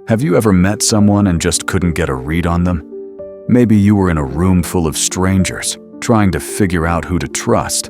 Have you ever met someone and just couldn't get a read on them? Maybe you were in a room full of strangers, trying to figure out who to trust.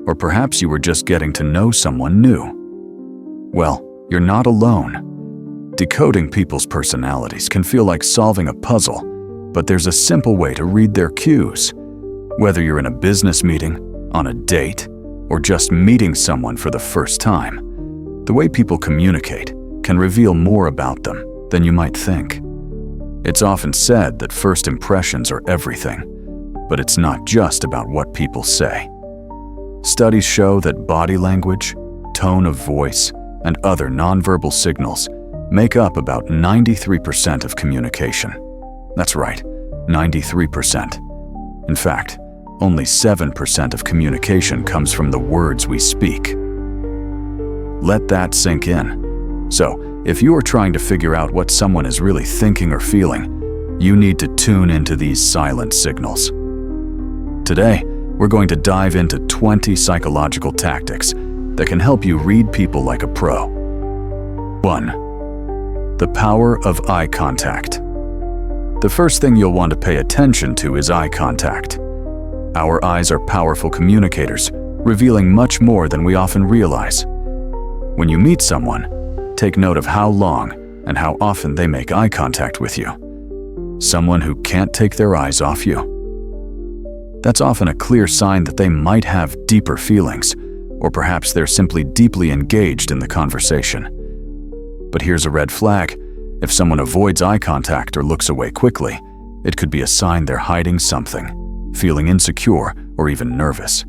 Or perhaps you were just getting to know someone new. Well, you're not alone. Decoding people's personalities can feel like solving a puzzle, but there's a simple way to read their cues. Whether you're in a business meeting, on a date, or just meeting someone for the first time, the way people communicate can reveal more about them than you might think. It's often said that first impressions are everything, but it's not just about what people say. Studies show that body language, tone of voice, and other nonverbal signals make up about 93% of communication. That's right, 93%. In fact, only 7% of communication comes from the words we speak. Let that sink in. So, if you are trying to figure out what someone is really thinking or feeling, you need to tune into these silent signals. Today, we're going to dive into 20 psychological tactics that can help you read people like a pro. 1. The power of eye contact. The first thing you'll want to pay attention to is eye contact. Our eyes are powerful communicators, revealing much more than we often realize. When you meet someone, take note of how long and how often they make eye contact with you. Someone who can't take their eyes off you. That's often a clear sign that they might have deeper feelings, or perhaps they're simply deeply engaged in the conversation. But here's a red flag. If someone avoids eye contact or looks away quickly, it could be a sign they're hiding something, feeling insecure, or even nervous.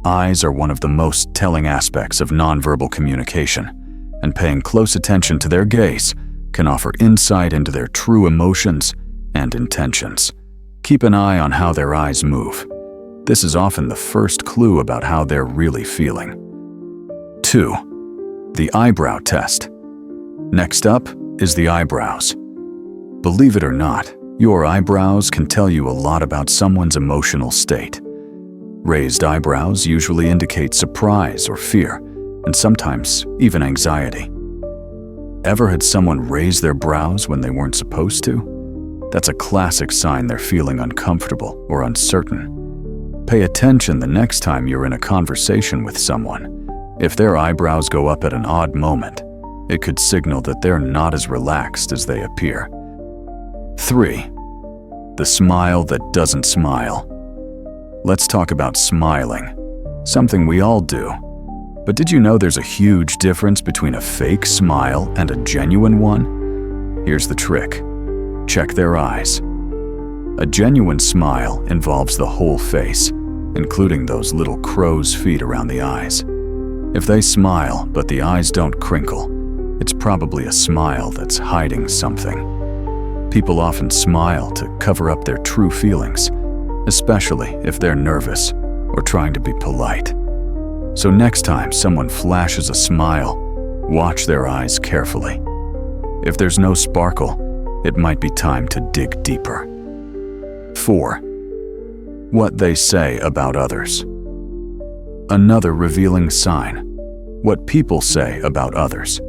Eyes are one of the most telling aspects of nonverbal communication, and paying close attention to their gaze can offer insight into their true emotions and intentions. Keep an eye on how their eyes move. This is often the first clue about how they're really feeling. 2. The eyebrow test. Next up is the eyebrows. Believe it or not, your eyebrows can tell you a lot about someone's emotional state. Raised eyebrows usually indicate surprise or fear, and sometimes even anxiety. Ever had someone raise their brows when they weren't supposed to? That's a classic sign they're feeling uncomfortable or uncertain. Pay attention the next time you're in a conversation with someone. If their eyebrows go up at an odd moment, it could signal that they're not as relaxed as they appear. 3. The smile that doesn't smile. Let's talk about smiling, something we all do. But did you know there's a huge difference between a fake smile and a genuine one? Here's the trick. Check their eyes. A genuine smile involves the whole face, including those little crow's feet around the eyes. If they smile but the eyes don't crinkle, it's probably a smile that's hiding something. People often smile to cover up their true feelings, especially if they're nervous or trying to be polite. So next time someone flashes a smile, watch their eyes carefully. If there's no sparkle, it might be time to dig deeper. 4. What they say about others. Another revealing sign. What people say about others.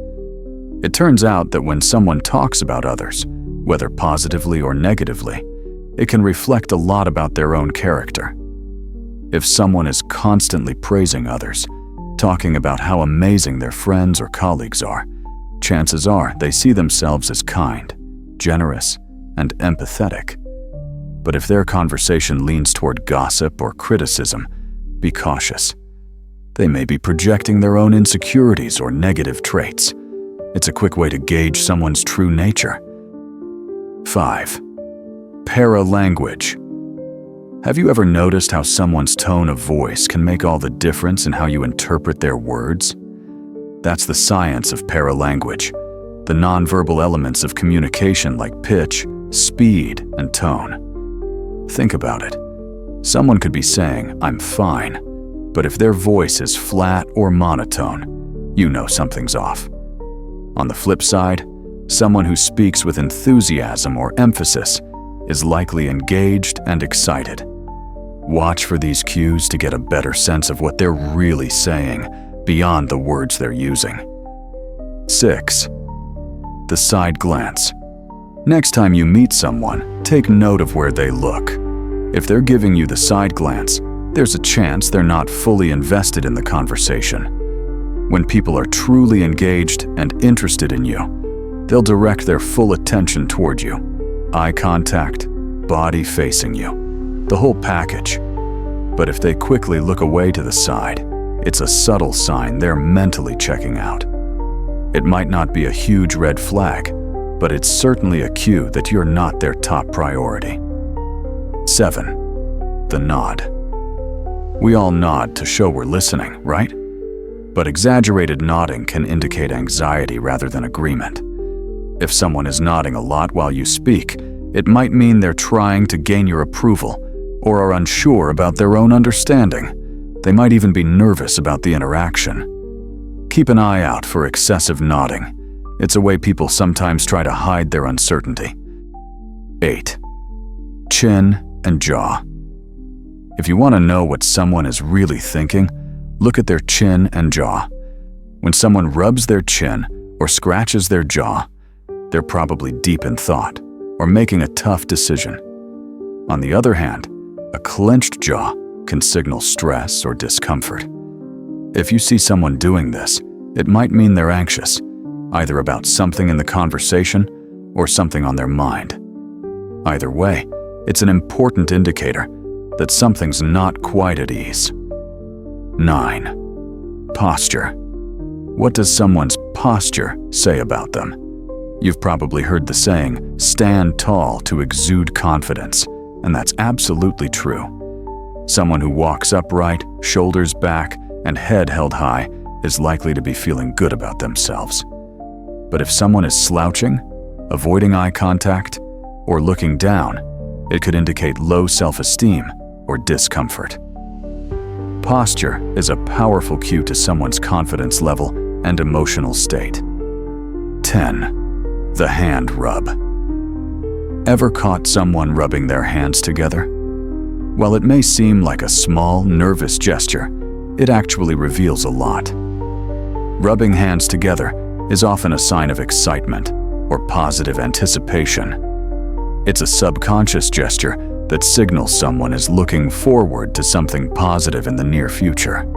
It turns out that when someone talks about others, whether positively or negatively, it can reflect a lot about their own character. If someone is constantly praising others, talking about how amazing their friends or colleagues are, chances are they see themselves as kind, generous, and empathetic. But if their conversation leans toward gossip or criticism, be cautious. They may be projecting their own insecurities or negative traits. It's a quick way to gauge someone's true nature. 5. Paralanguage. Have you ever noticed how someone's tone of voice can make all the difference in how you interpret their words? That's the science of paralanguage, the nonverbal elements of communication like pitch, speed, and tone. Think about it. Someone could be saying, "I'm fine," but if their voice is flat or monotone, you know something's off. On the flip side, someone who speaks with enthusiasm or emphasis is likely engaged and excited. Watch for these cues to get a better sense of what they're really saying beyond the words they're using. 6. the side glance. Next time you meet someone, take note of where they look. If they're giving you the side glance, there's a chance they're not fully invested in the conversation. When people are truly engaged and interested in you, they'll direct their full attention toward you. Eye contact, body facing you, the whole package. But if they quickly look away to the side, it's a subtle sign they're mentally checking out. It might not be a huge red flag, but it's certainly a cue that you're not their top priority. 7. The nod. We all nod to show we're listening, right? But exaggerated nodding can indicate anxiety rather than agreement. If someone is nodding a lot while you speak, it might mean they're trying to gain your approval or are unsure about their own understanding. They might even be nervous about the interaction. Keep an eye out for excessive nodding. It's a way people sometimes try to hide their uncertainty. 8. Chin and jaw. If you want to know what someone is really thinking, look at their chin and jaw. When someone rubs their chin or scratches their jaw, they're probably deep in thought or making a tough decision. On the other hand, a clenched jaw can signal stress or discomfort. If you see someone doing this, it might mean they're anxious, either about something in the conversation or something on their mind. Either way, it's an important indicator that something's not quite at ease. 9. Posture. What does someone's posture say about them? You've probably heard the saying, "Stand tall to exude confidence," and that's absolutely true. Someone who walks upright, shoulders back, and head held high is likely to be feeling good about themselves. But if someone is slouching, avoiding eye contact, or looking down, it could indicate low self-esteem or discomfort. Posture is a powerful cue to someone's confidence level and emotional state. 10. The hand rub. Ever caught someone rubbing their hands together? While it may seem like a small, nervous gesture, it actually reveals a lot. Rubbing hands together is often a sign of excitement or positive anticipation. It's a subconscious gesture that signals someone is looking forward to something positive in the near future.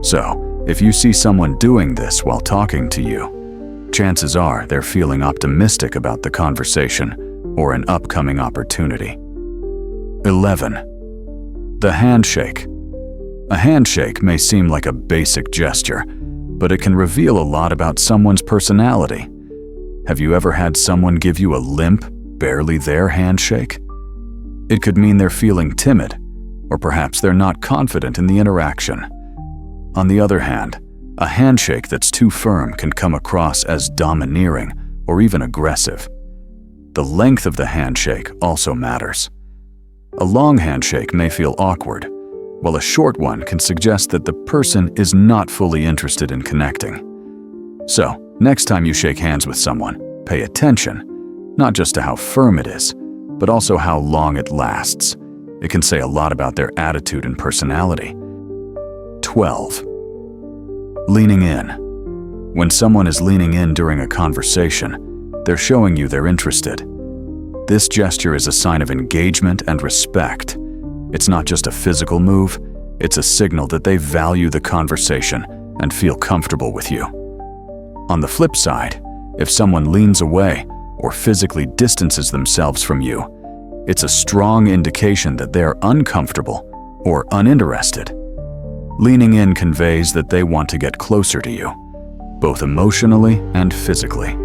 So, if you see someone doing this while talking to you, chances are they're feeling optimistic about the conversation or an upcoming opportunity. 11. The handshake. A handshake may seem like a basic gesture, but it can reveal a lot about someone's personality. Have you ever had someone give you a limp, barely there handshake? It could mean they're feeling timid, or perhaps they're not confident in the interaction. On the other hand, a handshake that's too firm can come across as domineering or even aggressive. The length of the handshake also matters. A long handshake may feel awkward, while a short one can suggest that the person is not fully interested in connecting. So, next time you shake hands with someone, pay attention, not just to how firm it is, but also how long it lasts. It can say a lot about their attitude and personality. 12. Leaning in. When someone is leaning in during a conversation, they're showing you they're interested. This gesture is a sign of engagement and respect. It's not just a physical move, it's a signal that they value the conversation and feel comfortable with you. On the flip side, if someone leans away or physically distances themselves from you, it's a strong indication that they are uncomfortable or uninterested. Leaning in conveys that they want to get closer to you, both emotionally and physically.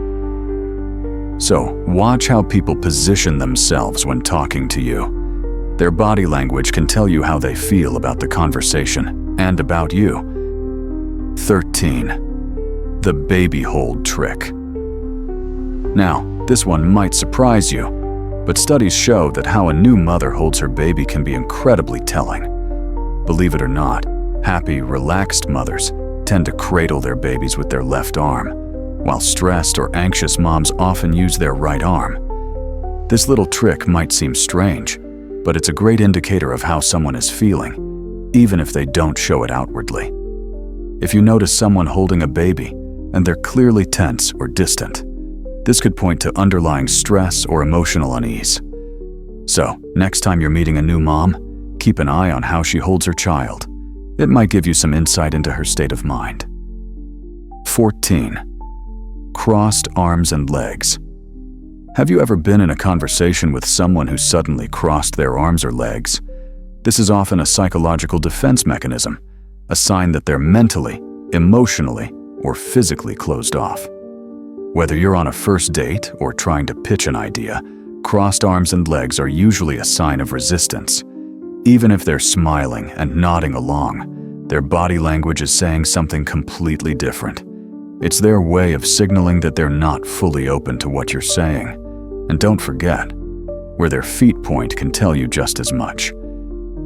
So, watch how people position themselves when talking to you. Their body language can tell you how they feel about the conversation and about you. 13. The baby hold trick. Now, this one might surprise you, but studies show that how a new mother holds her baby can be incredibly telling. Believe it or not, happy, relaxed mothers tend to cradle their babies with their left arm, while stressed or anxious moms often use their right arm. This little trick might seem strange, but it's a great indicator of how someone is feeling, even if they don't show it outwardly. If you notice someone holding a baby and they're clearly tense or distant, This could point to underlying stress or emotional unease. So, next time you're meeting a new mom, keep an eye on how she holds her child. It might give you some insight into her state of mind. 14. Crossed arms and legs. Have you ever been in a conversation with someone who suddenly crossed their arms or legs? This is often a psychological defense mechanism, a sign that they're mentally, emotionally, or physically closed off. Whether you're on a first date or trying to pitch an idea, crossed arms and legs are usually a sign of resistance. Even if they're smiling and nodding along, their body language is saying something completely different. It's their way of signaling that they're not fully open to what you're saying. And don't forget, where their feet point can tell you just as much.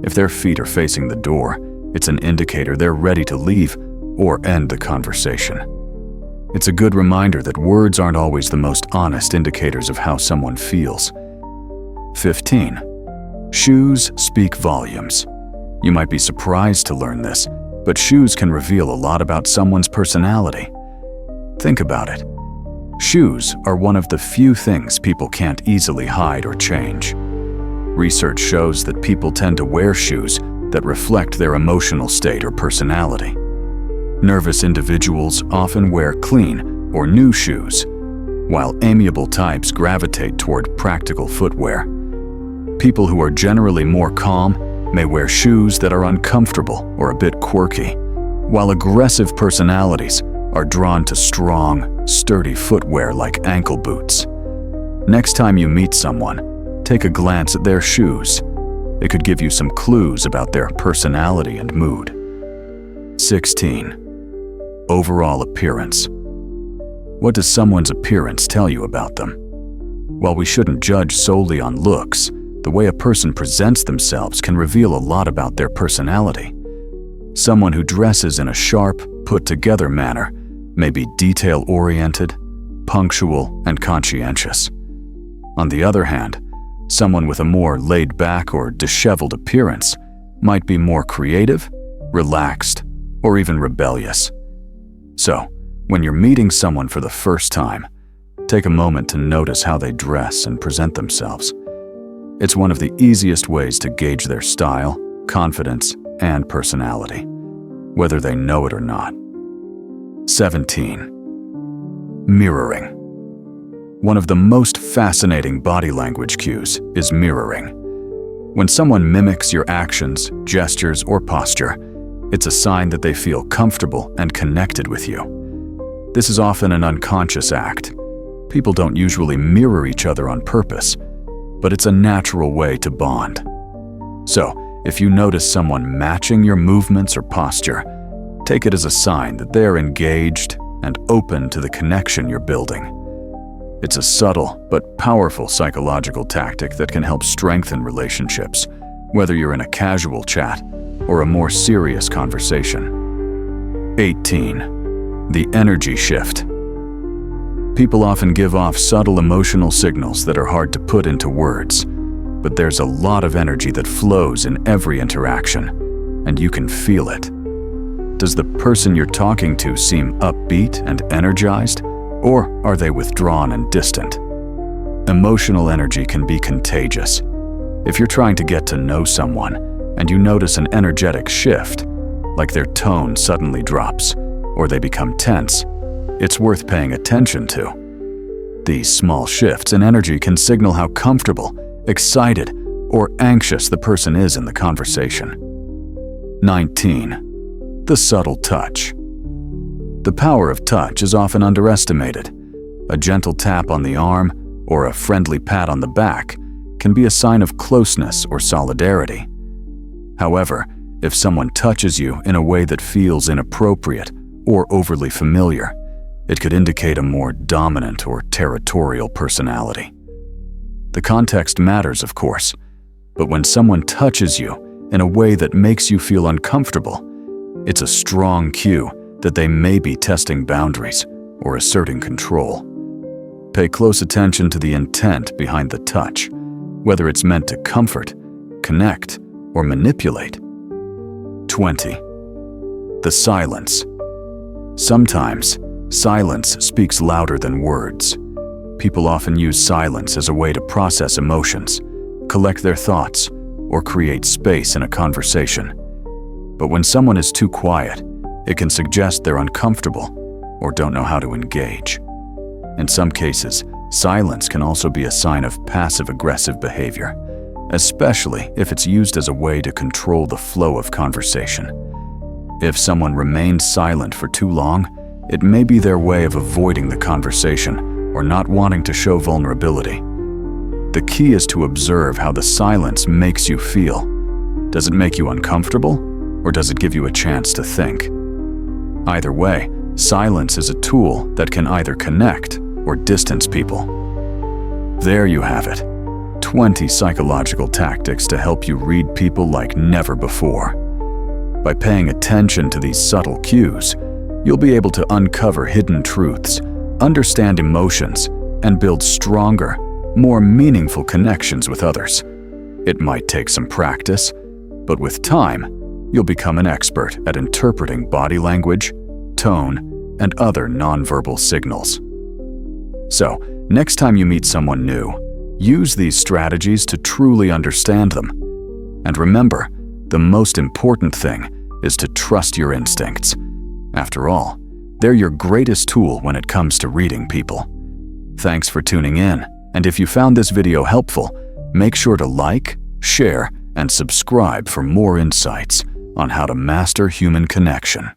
If their feet are facing the door, it's an indicator they're ready to leave or end the conversation. It's a good reminder that words aren't always the most honest indicators of how someone feels. 15. Shoes speak volumes. You might be surprised to learn this, but shoes can reveal a lot about someone's personality. Think about it. Shoes are one of the few things people can't easily hide or change. Research shows that people tend to wear shoes that reflect their emotional state or personality. Nervous individuals often wear clean or new shoes, while amiable types gravitate toward practical footwear. People who are generally more calm may wear shoes that are uncomfortable or a bit quirky, while aggressive personalities are drawn to strong, sturdy footwear like ankle boots. Next time you meet someone, take a glance at their shoes. It could give you some clues about their personality and mood. 16. Overall appearance. What does someone's appearance tell you about them? While we shouldn't judge solely on looks, the way a person presents themselves can reveal a lot about their personality. Someone who dresses in a sharp, put-together manner may be detail-oriented, punctual, and conscientious. On the other hand, someone with a more laid-back or disheveled appearance might be more creative, relaxed, or even rebellious. So, when you're meeting someone for the first time, take a moment to notice how they dress and present themselves. It's one of the easiest ways to gauge their style, confidence, and personality, whether they know it or not. 17. Mirroring. One of the most fascinating body language cues is mirroring. When someone mimics your actions, gestures, or posture, it's a sign that they feel comfortable and connected with you. This is often an unconscious act. People don't usually mirror each other on purpose, but it's a natural way to bond. So, if you notice someone matching your movements or posture, take it as a sign that they are engaged and open to the connection you're building. It's a subtle but powerful psychological tactic that can help strengthen relationships, whether you're in a casual chat or a more serious conversation. 18. The energy shift. People often give off subtle emotional signals that are hard to put into words, but there's a lot of energy that flows in every interaction, and you can feel it. Does the person you're talking to seem upbeat and energized, or are they withdrawn and distant? Emotional energy can be contagious. If you're trying to get to know someone and you notice an energetic shift, like their tone suddenly drops or they become tense, it's worth paying attention to. These small shifts in energy can signal how comfortable, excited, or anxious the person is in the conversation. 19. The subtle touch. The power of touch is often underestimated. A gentle tap on the arm or a friendly pat on the back can be a sign of closeness or solidarity. However, if someone touches you in a way that feels inappropriate or overly familiar, it could indicate a more dominant or territorial personality. The context matters, of course, but when someone touches you in a way that makes you feel uncomfortable, it's a strong cue that they may be testing boundaries or asserting control. Pay close attention to the intent behind the touch, whether it's meant to comfort, connect, or manipulate. 20. The silence. Sometimes, silence speaks louder than words. People often use silence as a way to process emotions, collect their thoughts, or create space in a conversation. But when someone is too quiet, it can suggest they're uncomfortable or don't know how to engage. In some cases, silence can also be a sign of passive-aggressive behavior, especially if it's used as a way to control the flow of conversation. If someone remains silent for too long, it may be their way of avoiding the conversation or not wanting to show vulnerability. The key is to observe how the silence makes you feel. Does it make you uncomfortable, or does it give you a chance to think? Either way, silence is a tool that can either connect or distance people. There you have it, 20 psychological tactics to help you read people like never before. By paying attention to these subtle cues, you'll be able to uncover hidden truths, understand emotions, and build stronger, more meaningful connections with others. It might take some practice, but with time, you'll become an expert at interpreting body language, tone, and other nonverbal signals. So, next time you meet someone new, use these strategies to truly understand them. And remember, the most important thing is to trust your instincts. After all, they're your greatest tool when it comes to reading people. Thanks for tuning in, and if you found this video helpful, make sure to like, share, and subscribe for more insights on how to master human connection.